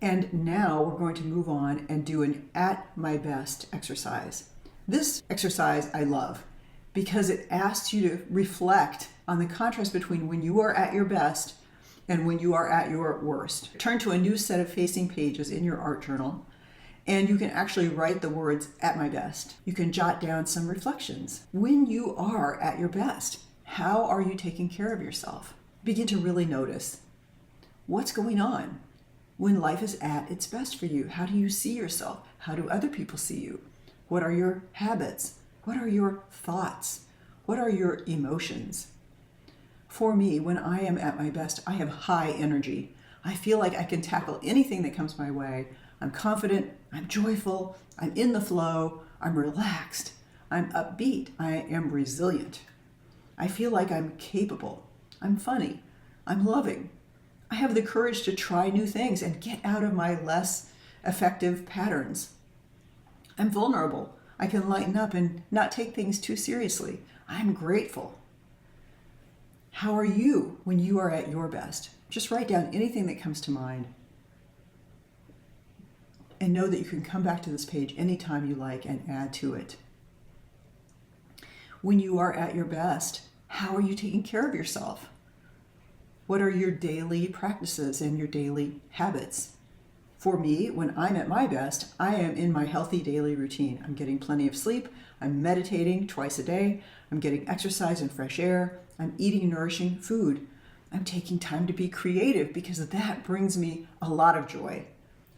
And now we're going to move on and do an at my best exercise. This exercise I love because it asks you to reflect on the contrast between when you are at your best and when you are at your worst. Turn to a new set of facing pages in your art journal, and you can actually write the words at my best. You can jot down some reflections. When you are at your best, how are you taking care of yourself? Begin to really notice what's going on when life is at its best for you. How do you see yourself? How do other people see you? What are your habits? What are your thoughts? What are your emotions? For me, when I am at my best, I have high energy. I feel like I can tackle anything that comes my way. I'm confident, I'm joyful, I'm in the flow, I'm relaxed, I'm upbeat, I am resilient. I feel like I'm capable, I'm funny, I'm loving. I have the courage to try new things and get out of my less effective patterns. I'm vulnerable. I can lighten up and not take things too seriously. I'm grateful. How are you when you are at your best? Just write down anything that comes to mind. And know that you can come back to this page anytime you like and add to it. When you are at your best, how are you taking care of yourself? What are your daily practices and your daily habits? For me, when I'm at my best, I am in my healthy daily routine. I'm getting plenty of sleep. I'm meditating twice a day. I'm getting exercise and fresh air. I'm eating nourishing food. I'm taking time to be creative because that brings me a lot of joy.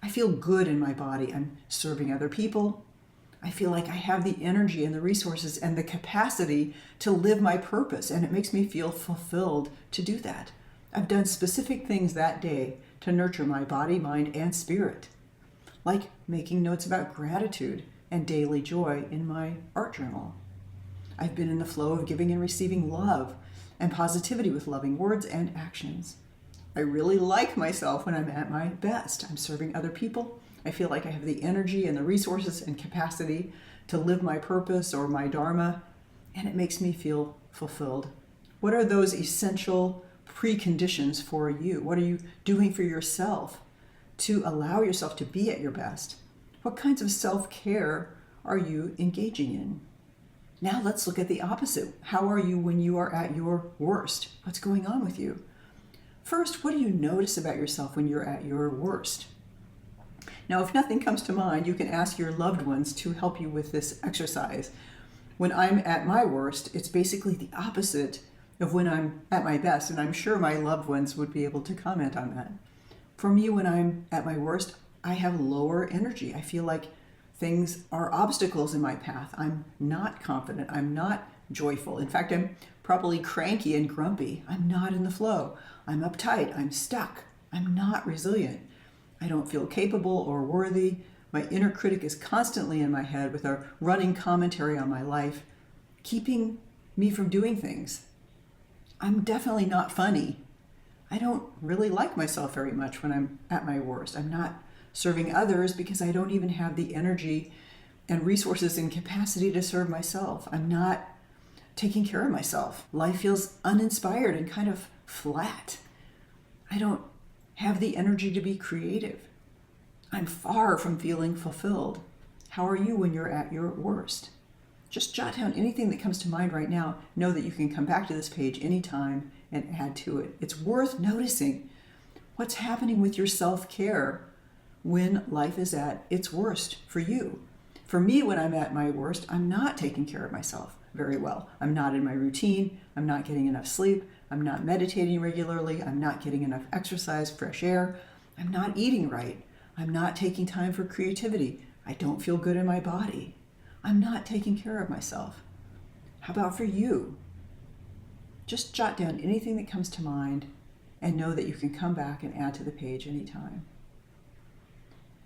I feel good in my body. I'm serving other people. I feel like I have the energy and the resources and the capacity to live my purpose, and it makes me feel fulfilled to do that. I've done specific things that day to nurture my body, mind, and spirit, like making notes about gratitude and daily joy in my art journal. I've been in the flow of giving and receiving love and positivity with loving words and actions. I really like myself when I'm at my best. I'm serving other people. I feel like I have the energy and the resources and capacity to live my purpose or my dharma, and it makes me feel fulfilled. What are those essential preconditions for you? What are you doing for yourself to allow yourself to be at your best? What kinds of self-care are you engaging in? Now let's look at the opposite. How are you when you are at your worst? What's going on with you? First, what do you notice about yourself when you're at your worst? Now, if nothing comes to mind, you can ask your loved ones to help you with this exercise. When I'm at my worst, it's basically the opposite of when I'm at my best, and I'm sure my loved ones would be able to comment on that. For me, when I'm at my worst, I have lower energy. I feel like things are obstacles in my path. I'm not confident. I'm not joyful. In fact, I'm probably cranky and grumpy. I'm not in the flow. I'm uptight. I'm stuck. I'm not resilient. I don't feel capable or worthy. My inner critic is constantly in my head with a running commentary on my life, keeping me from doing things. I'm definitely not funny. I don't really like myself very much when I'm at my worst. I'm not serving others because I don't even have the energy and resources and capacity to serve myself. I'm not taking care of myself. Life feels uninspired and kind of flat. I don't have the energy to be creative. I'm far from feeling fulfilled. How are you when you're at your worst? Just jot down anything that comes to mind right now. Know that you can come back to this page anytime and add to it. It's worth noticing what's happening with your self-care when life is at its worst for you. For me, when I'm at my worst, I'm not taking care of myself very well. I'm not in my routine. I'm not getting enough sleep. I'm not meditating regularly. I'm not getting enough exercise, fresh air. I'm not eating right. I'm not taking time for creativity. I don't feel good in my body. I'm not taking care of myself. How about for you? Just jot down anything that comes to mind and know that you can come back and add to the page anytime.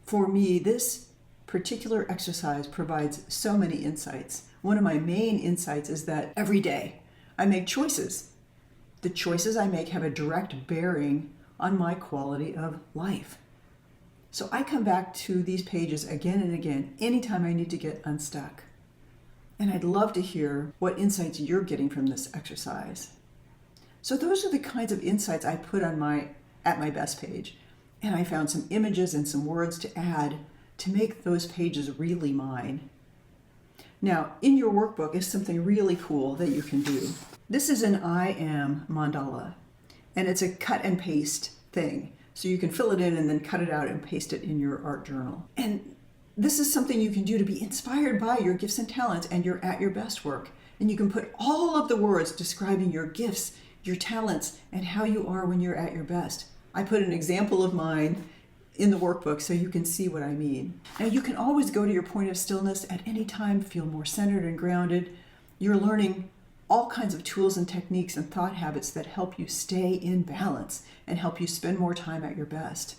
For me, this particular exercise provides so many insights. One of my main insights is that every day I make choices. The choices I make have a direct bearing on my quality of life. So I come back to these pages again and again anytime I need to get unstuck. And I'd love to hear what insights you're getting from this exercise. So those are the kinds of insights I put on my At My Best page. And I found some images and some words to add to make those pages really mine. Now, in your workbook is something really cool that you can do. This is an I am mandala, and it's a cut and paste thing. So you can fill it in and then cut it out and paste it in your art journal. And this is something you can do to be inspired by your gifts and talents and your at your best work. And you can put all of the words describing your gifts, your talents, and how you are when you're at your best. I put an example of mine in the workbook so you can see what I mean. Now you can always go to your point of stillness at any time, feel more centered and grounded. You're learning all kinds of tools and techniques and thought habits that help you stay in balance and help you spend more time at your best.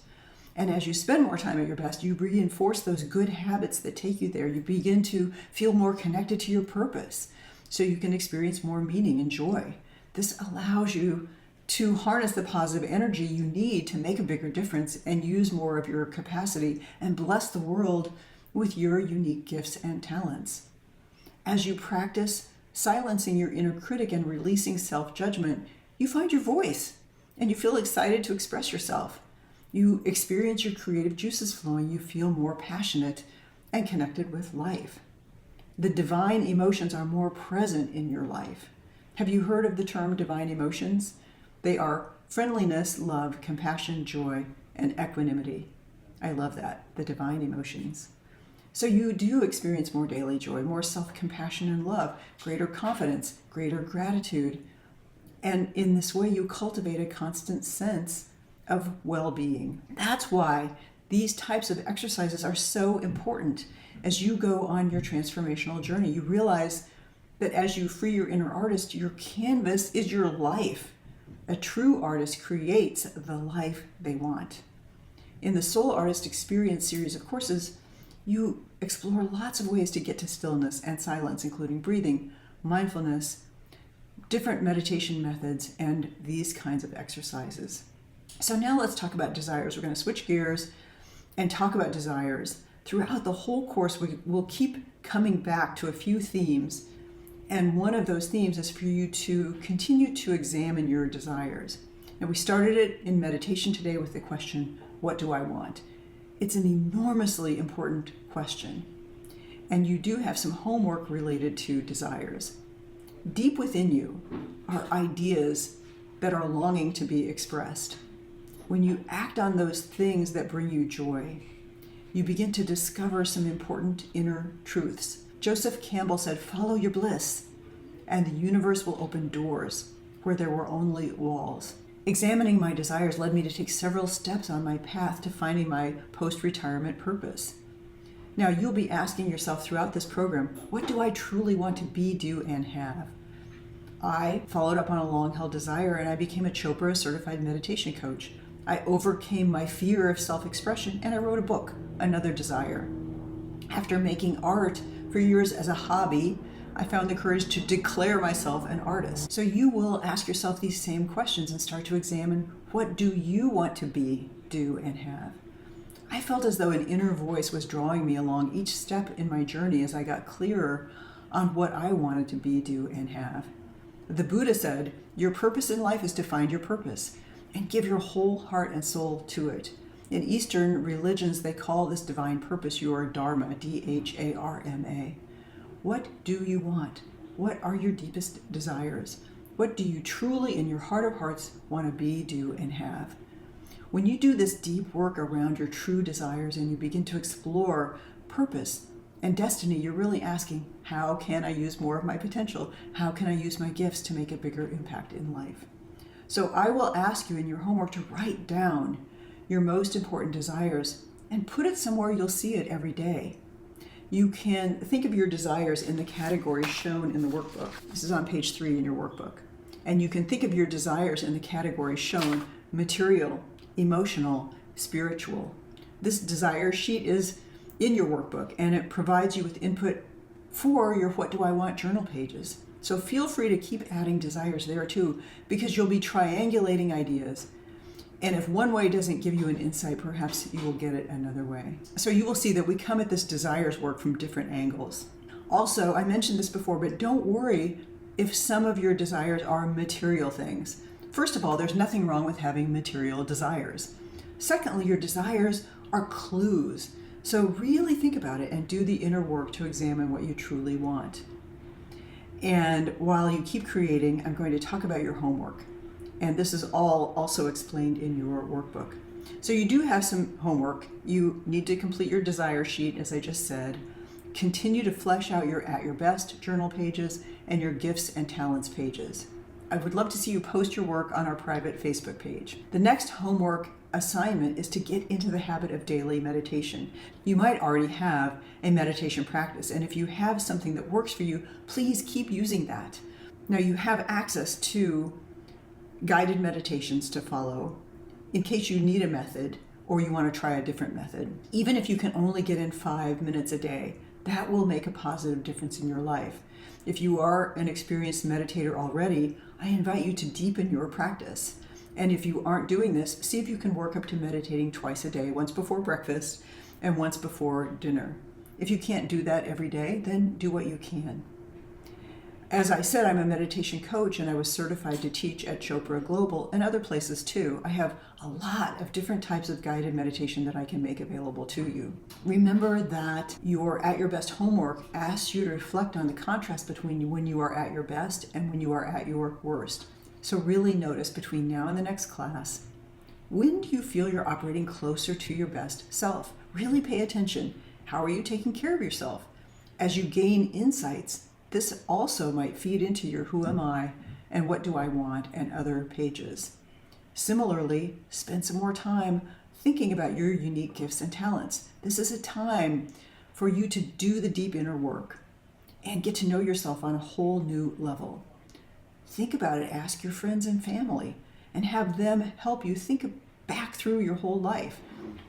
And as you spend more time at your best, you reinforce those good habits that take you there. You begin to feel more connected to your purpose so you can experience more meaning and joy. This allows you to harness the positive energy you need to make a bigger difference and use more of your capacity and bless the world with your unique gifts and talents. As you practice silencing your inner critic and releasing self-judgment, you find your voice and you feel excited to express yourself. You experience your creative juices flowing. You feel more passionate and connected with life. The divine emotions are more present in your life. Have you heard of the term divine emotions? They are friendliness, love, compassion, joy, and equanimity. I love that, the divine emotions. So you do experience more daily joy, more self-compassion and love, greater confidence, greater gratitude. And in this way, you cultivate a constant sense of well-being. That's why these types of exercises are so important as you go on your transformational journey. You realize that as you free your inner artist, your canvas is your life. A true artist creates the life they want. In the Soul Artist Experience series of courses, you explore lots of ways to get to stillness and silence, including breathing, mindfulness, different meditation methods, and these kinds of exercises. So now let's talk about desires. We're going to switch gears and talk about desires. Throughout the whole course, we'll keep coming back to a few themes. And one of those themes is for you to continue to examine your desires. And we started it in meditation today with the question, what do I want? It's an enormously important question. And you do have some homework related to desires. Deep within you are ideas that are longing to be expressed. When you act on those things that bring you joy, you begin to discover some important inner truths. Joseph Campbell said, follow your bliss, and the universe will open doors where there were only walls. Examining my desires led me to take several steps on my path to finding my post-retirement purpose. Now, you'll be asking yourself throughout this program, what do I truly want to be, do, and have? I followed up on a long-held desire, and I became a Chopra certified meditation coach. I overcame my fear of self-expression, and I wrote a book, Another Desire. After making art for years as a hobby, I found the courage to declare myself an artist. So you will ask yourself these same questions and start to examine, what do you want to be, do, and have? I felt as though an inner voice was drawing me along each step in my journey as I got clearer on what I wanted to be, do, and have. The Buddha said, your purpose in life is to find your purpose and give your whole heart and soul to it. In Eastern religions, they call this divine purpose your Dharma, D-H-A-R-M-A. What do you want? What are your deepest desires? What do you truly, in your heart of hearts, want to be, do, and have? When you do this deep work around your true desires and you begin to explore purpose and destiny, you're really asking, how can I use more of my potential? How can I use my gifts to make a bigger impact in life? So I will ask you in your homework to write down your most important desires and put it somewhere you'll see it every day. You can think of your desires in the categories shown in the workbook. This is on page 3 in your workbook. And you can think of your desires in the categories shown: material, emotional, spiritual. This desire sheet is in your workbook, and it provides you with input for your What Do I Want journal pages. So feel free to keep adding desires there too, because you'll be triangulating ideas. And if one way doesn't give you an insight, perhaps you will get it another way. So you will see that we come at this desires work from different angles. Also, I mentioned this before, but don't worry if some of your desires are material things. First of all, there's nothing wrong with having material desires. Secondly, your desires are clues. So really think about it and do the inner work to examine what you truly want. And while you keep creating, I'm going to talk about your homework. And this is all also explained in your workbook. So you do have some homework. You need to complete your desire sheet, as I just said. Continue to flesh out your At Your Best journal pages and your Gifts and Talents pages. I would love to see you post your work on our private Facebook page. The next homework assignment is to get into the habit of daily meditation. You might already have a meditation practice, and if you have something that works for you, please keep using that. Now you have access to guided meditations to follow in case you need a method or you want to try a different method. Even if you can only get in 5 minutes a day, that will make a positive difference in your life. If you are an experienced meditator already, I invite you to deepen your practice. And if you aren't doing this, see if you can work up to meditating twice a day, once before breakfast and once before dinner. If you can't do that every day, then do what you can. As I said, I'm a meditation coach and I was certified to teach at Chopra Global and other places too. I have a lot of different types of guided meditation that I can make available to you. Remember that your At Your Best homework asks you to reflect on the contrast between when you are at your best and when you are at your worst. So really notice between now and the next class, when do you feel you're operating closer to your best self? Really pay attention. How are you taking care of yourself? As you gain insights, this also might feed into your Who Am I and What Do I Want and other pages. Similarly, spend some more time thinking about your unique gifts and talents. This is a time for you to do the deep inner work and get to know yourself on a whole new level. Think about it, ask your friends and family, and have them help you think back through your whole life.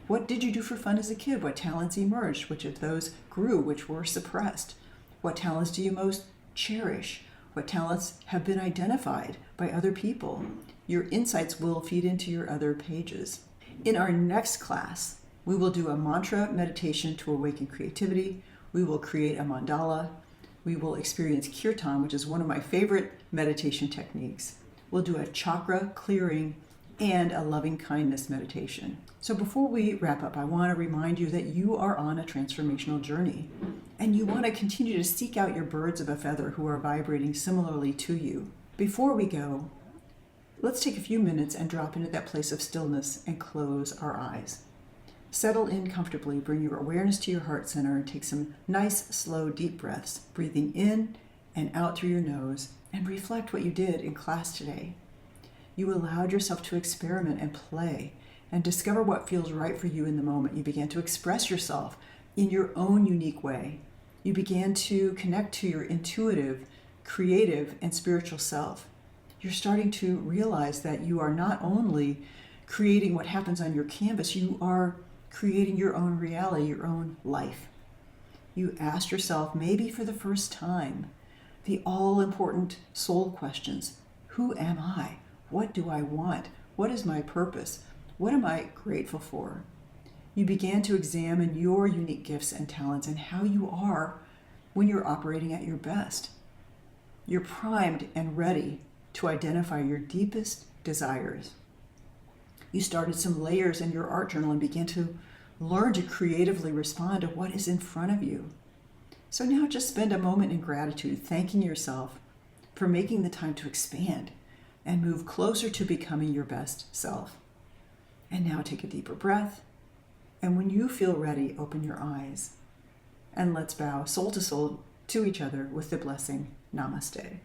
What did you do for fun as a kid? What talents emerged? Which of those grew? Which were suppressed? What talents do you most cherish? What talents have been identified by other people? Your insights will feed into your other pages. In our next class, we will do a mantra meditation to awaken creativity. We will create a mandala. We will experience kirtan, which is one of my favorite meditation techniques. We'll do a chakra clearing and a loving kindness meditation. So before we wrap up, I want to remind you that you are on a transformational journey and you want to continue to seek out your birds of a feather who are vibrating similarly to you. Before we go, let's take a few minutes and drop into that place of stillness and close our eyes. Settle in comfortably, bring your awareness to your heart center, and take some nice, slow, deep breaths, breathing in and out through your nose, and reflect what you did in class today. You allowed yourself to experiment and play and discover what feels right for you in the moment. You began to express yourself in your own unique way. You began to connect to your intuitive, creative, and spiritual self. You're starting to realize that you are not only creating what happens on your canvas, you are creating your own reality, your own life. You asked yourself, maybe for the first time, the all-important soul questions. Who am I? What do I want? What is my purpose? What am I grateful for? You began to examine your unique gifts and talents and how you are when you're operating at your best. You're primed and ready to identify your deepest desires. You started some layers in your art journal and began to learn to creatively respond to what is in front of you. So now just spend a moment in gratitude, thanking yourself for making the time to expand and move closer to becoming your best self. And now take a deeper breath. And when you feel ready, open your eyes. And let's bow soul to each other with the blessing, Namaste.